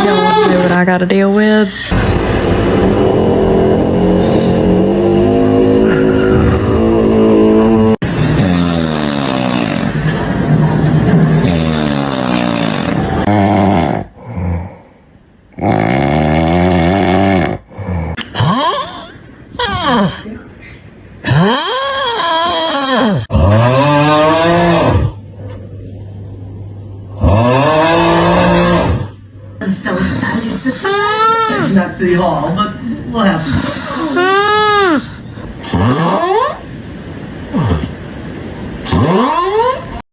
Y'all want to know what I gotta deal with? I'm so excited. It's not City Hall, but we'll have some